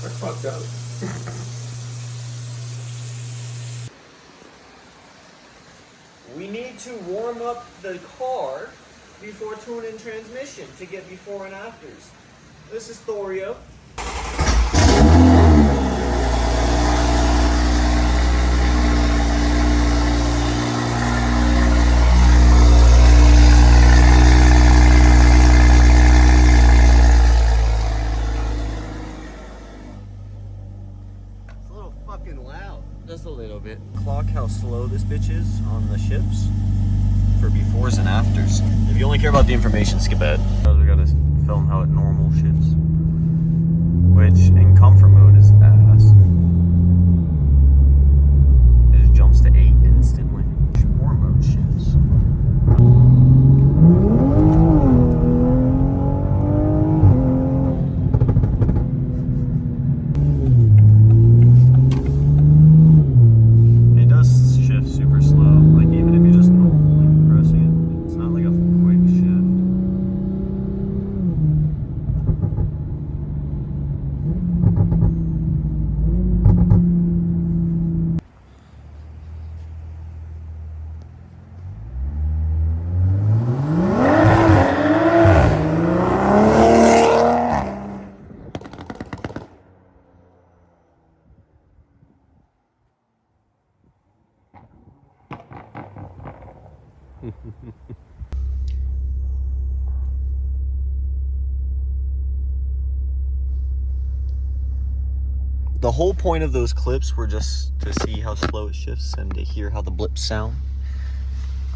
That's fucked up. We need to warm up the car before tuning transmission to get before and afters. This is Thorio. It's a little fucking loud. Just a little bit. Clock how slow this bitch is on the ships for befores and afters. If you only care about the information, skip ahead. We gotta film how it normal shifts, which in comfort mode is ass. It just jumps to 8 instantly. Sport mode shifts. It does shift super slow, like even if you just normally pressing it, it's not like a quick shift. The whole point of those clips were just to see how slow it shifts and to hear how the blips sound.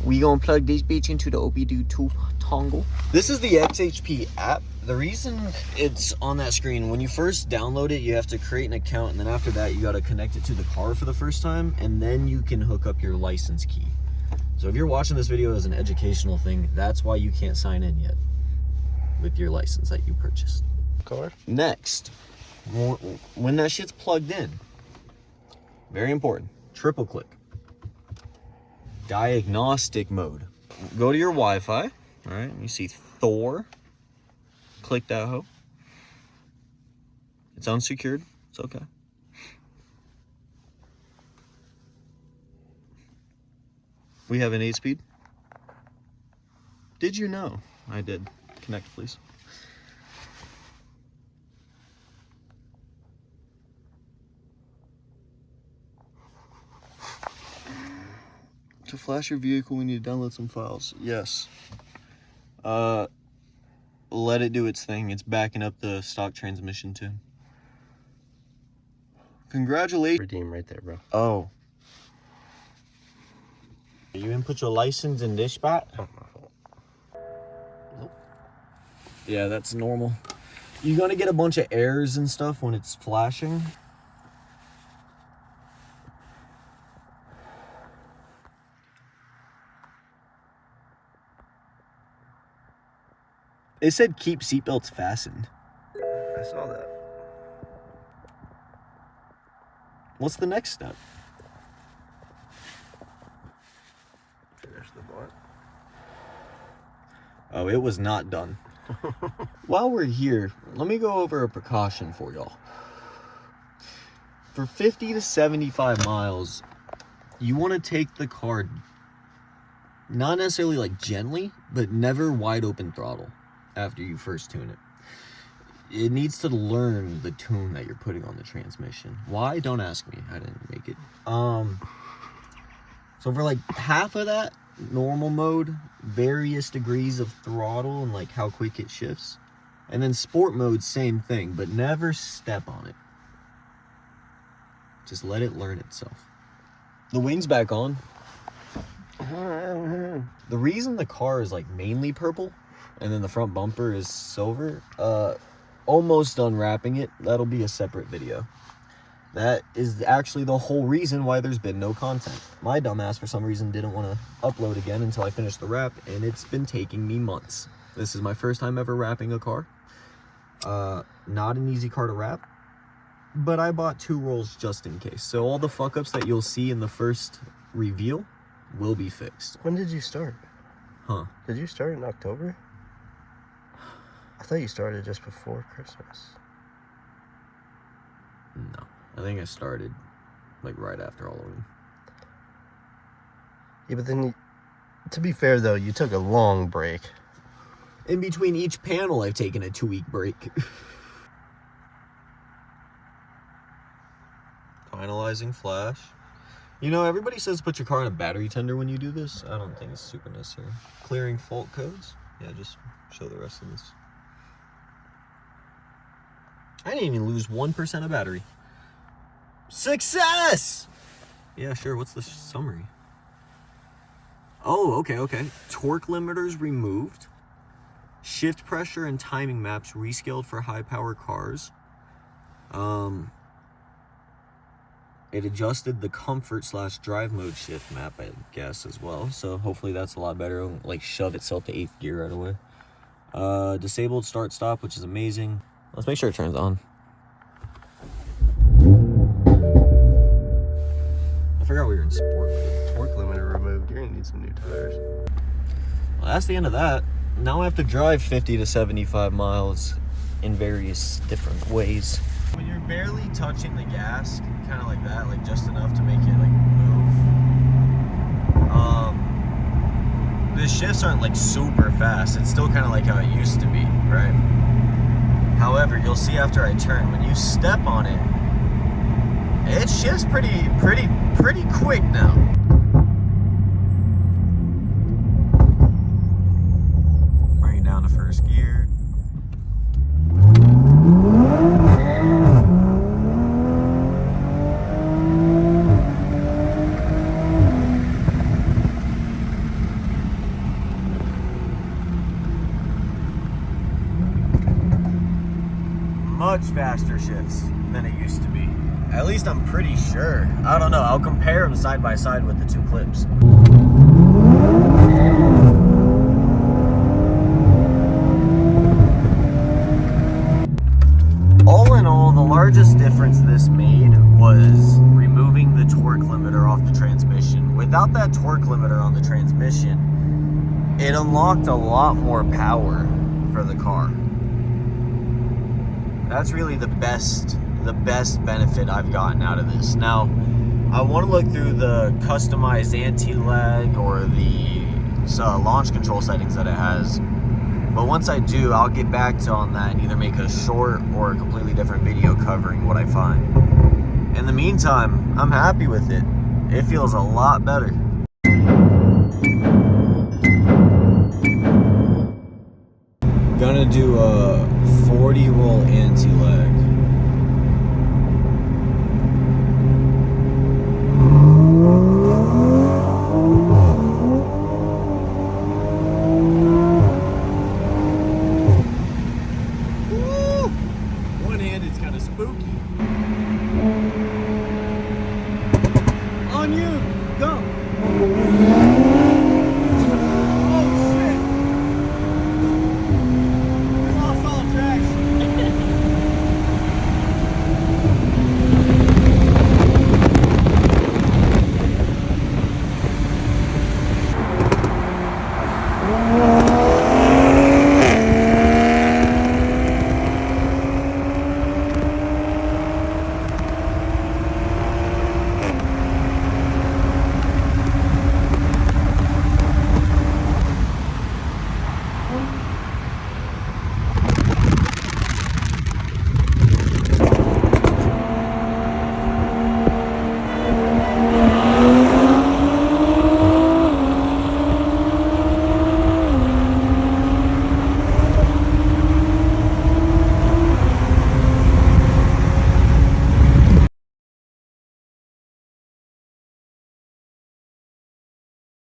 We gonna plug this bitch into the OBD2 dongle. This is the XHP app. The reason it's on that screen, when you first download it, you have to create an account, and then after that, you gotta connect it to the car for the first time, and then you can hook up your license key. So if you're watching this video as an educational thing, that's why you can't sign in yet with your license that you purchased. Card. Next, when that shit's plugged in, very important, triple click. Diagnostic mode. Go to your Wi-Fi, all right, you see Thor. Click that hoe. It's unsecured, it's okay. We have an 8-speed. Did you know? I did. Connect, please. To flash your vehicle, we need to download some files. Yes. Let it do its thing. It's backing up the stock transmission too. Congratulations. Redeem right there, bro. Oh. You input your license in this spot? Oh, my fault. Nope. Yeah, that's normal. You're gonna get a bunch of errors and stuff when it's flashing. It said keep seatbelts fastened. I saw that. What's the next step? Finish the blunt. Oh, it was not done. While we're here, let me go over a precaution for y'all. For 50 to 75 miles, you want to take the car, not necessarily like gently, but never wide open throttle after you first tune it. It needs to learn the tune that you're putting on the transmission. Why? Don't ask me. I didn't make it. So for like half of that, normal mode, various degrees of throttle and like how quick it shifts. And then sport mode, same thing, but never step on it. Just let it learn itself. The wing's back on. The reason the car is like mainly purple and then the front bumper is silver, almost done wrapping it. That'll be a separate video. That is actually the whole reason why there's been no content. My dumbass for some reason didn't want to upload again until I finished the wrap, and it's been taking me months. This is my first time ever wrapping a car. Not an easy car to wrap, but I bought 2 rolls just in case. So all the fuck ups that you'll see in the first reveal will be fixed. When did you start? Huh? Did you start in October? I thought you started just before Christmas. I think I started like right after Halloween. Yeah, but then, to be fair though, you took a long break. In between each panel, I've taken a 2-week break. Finalizing flash. You know, everybody says put your car in a battery tender when you do this. I don't think it's super necessary. Clearing fault codes. Yeah, just show the rest of this. I didn't even lose 1% of battery. Success! Yeah, sure. What's the summary? Oh, okay. Torque limiters removed. Shift pressure and timing maps rescaled for high power cars. It adjusted the comfort/drive mode shift map, I guess, as well. So hopefully that's a lot better. It'll, like, shove itself to 8th gear right away. Disabled start stop, which is amazing. Let's make sure it turns on. I forgot we were in sport mode. Torque limiter removed. You're gonna need some new tires. Well, that's the end of that. Now I have to drive 50 to 75 miles in various different ways. When you're barely touching the gas, kind of like that, like just enough to make it like move. The shifts aren't like super fast. It's still kind of like how it used to be, right? However, you'll see after I turn, when you step on it, it shifts pretty quick now. Bring it down to first gear. Much faster shifts than it used to be. At least I'm pretty sure. I don't know. I'll compare them side by side with the two clips. All in all, the largest difference this made was removing the torque limiter off the transmission. Without that torque limiter on the transmission, it unlocked a lot more power for the car. That's really the best benefit I've gotten out of this. Now, I want to look through the customized anti-lag or the launch control settings that it has. But once I do, I'll get back on that and either make a short or a completely different video covering what I find. In the meantime, I'm happy with it. It feels a lot better. Gonna do a 40 roll anti-lag. One-handed's kind of spooky.